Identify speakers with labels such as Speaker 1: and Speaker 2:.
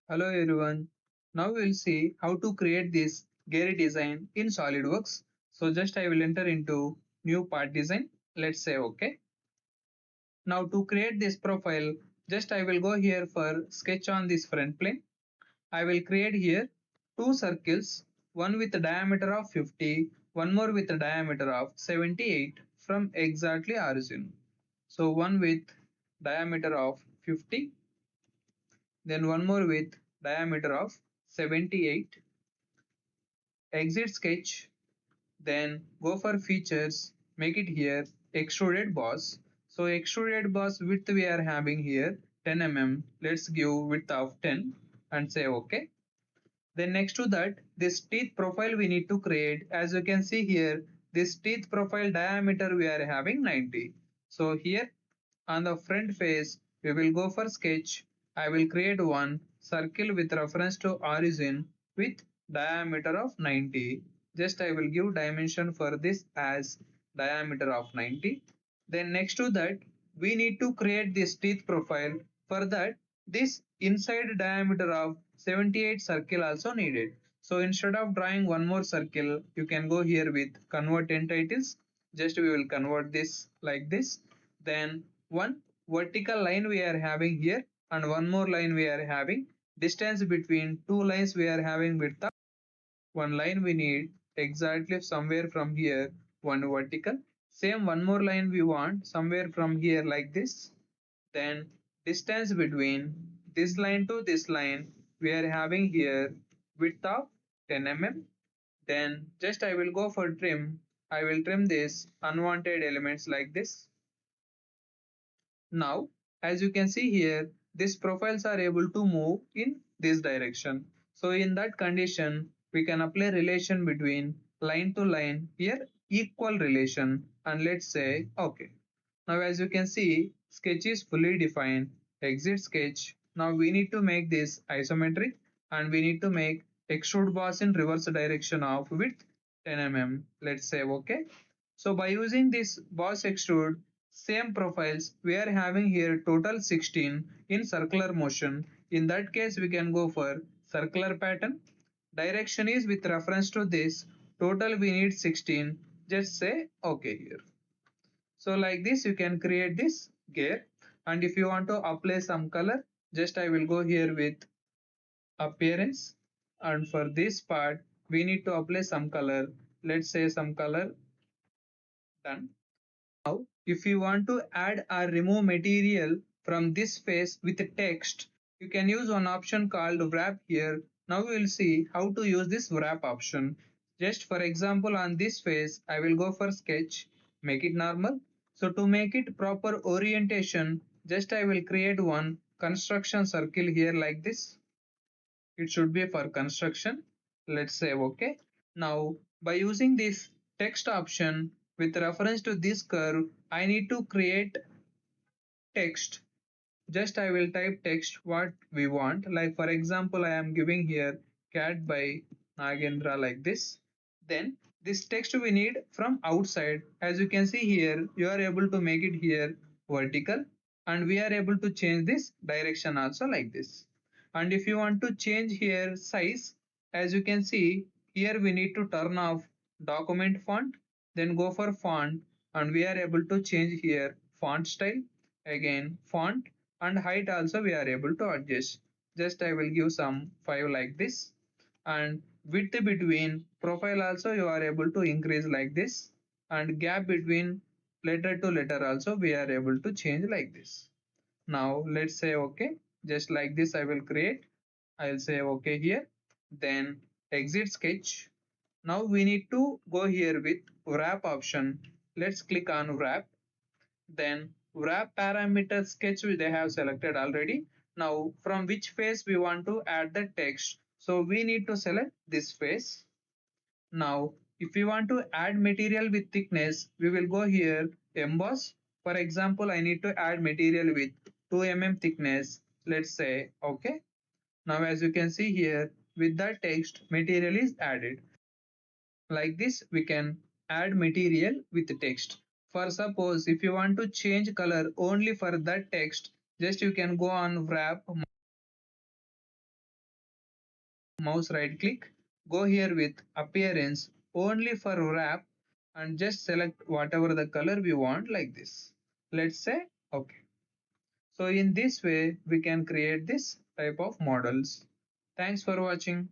Speaker 1: Hello everyone. Now we'll see how to create this gear design in SolidWorks. So just I will enter into new part design. Let's say OK. Now to create this profile, just I will go here for sketch on this front plane. I will create here two circles, one with a diameter of 50, one more with a diameter of 78 from exactly origin. So one with diameter of 50, then one more with diameter of 78. Exit sketch, then go for features, make it here extruded boss. So extruded boss width we are having here 10 mm. Let's give width of 10 and say OK. Then next to that, this teeth profile we need to create. As you can see here, this teeth profile diameter we are having 90. So here on the front face, we will go for sketch. I will create one circle with reference to origin with diameter of 90. Just I will give dimension for this as diameter of 90. Then next to that, we need to create this teeth profile. For that, this inside diameter of 78 circle also needed. So instead of drawing one more circle, you can go here with convert entitles. Just we will convert this like this. Then one vertical line we are having here and one more line we are having. Distance between two lines we are having width of one line we need exactly somewhere from here one vertical. Same one more line we want somewhere from here like this. Then distance between this line to this line we are having here width of 10 mm. Then just I will go for trim. I will trim this unwanted elements like this. Now, as you can see here, these profiles are able to move in this direction. So in that condition, we can apply relation between line to line here, equal relation, and let's say OK. Now as you can see, sketch is fully defined. Exit sketch. Now we need to make this isometric and we need to make extrude boss in reverse direction of width 10 mm. Let's say OK. So by using this boss extrude, same profiles we are having here total 16 in circular motion. In that case we can go for circular pattern. Direction is with reference to this. Total we need 16. Just say OK here. So like this you can create this gear, and if you want to apply some color, just I will go here with appearance, and for this part we need to apply some color. Let's say some color. Done. Now, if you want to add or remove material from this face with text, you can use one option called wrap here. Now we will see how to use this wrap option. Just for example, on this face, I will go for sketch, make it normal. So to make it proper orientation, just I will create one construction circle here like this. It should be for construction. Let's say OK. Now by using this text option with reference to this curve, I need to create text. Just I will type text what we want. Like for example, I am giving here cat by Nagendra like this. Then this text we need from outside. As you can see here, you are able to make it here vertical, and we are able to change this direction also like this. And if you want to change here size, as you can see here, we need to turn off document font, then go for font, and we are able to change here font style, again font, and height also we are able to adjust. Just I will give some 5 like this, and width between profile also you are able to increase like this, and gap between letter to letter also we are able to change like this. Now let's say OK. Just like this I will create. I'll say OK here. Then exit sketch. Now we need to go here with wrap option. Let's click on wrap. Then wrap parameter sketch they have selected already. Now from which face we want to add the text. So we need to select this face. Now if we want to add material with thickness, we will go here emboss. For example, I need to add material with 2 mm thickness. Let's say OK. Now as you can see here, with that text material is added. Like this we can add material with text. For suppose if you want to change color only for that text, just you can go on wrap, mouse right click, go here with appearance only for wrap and just select whatever the color we want like this. Let's say okay. So in this way we can create this type of models. Thanks for watching.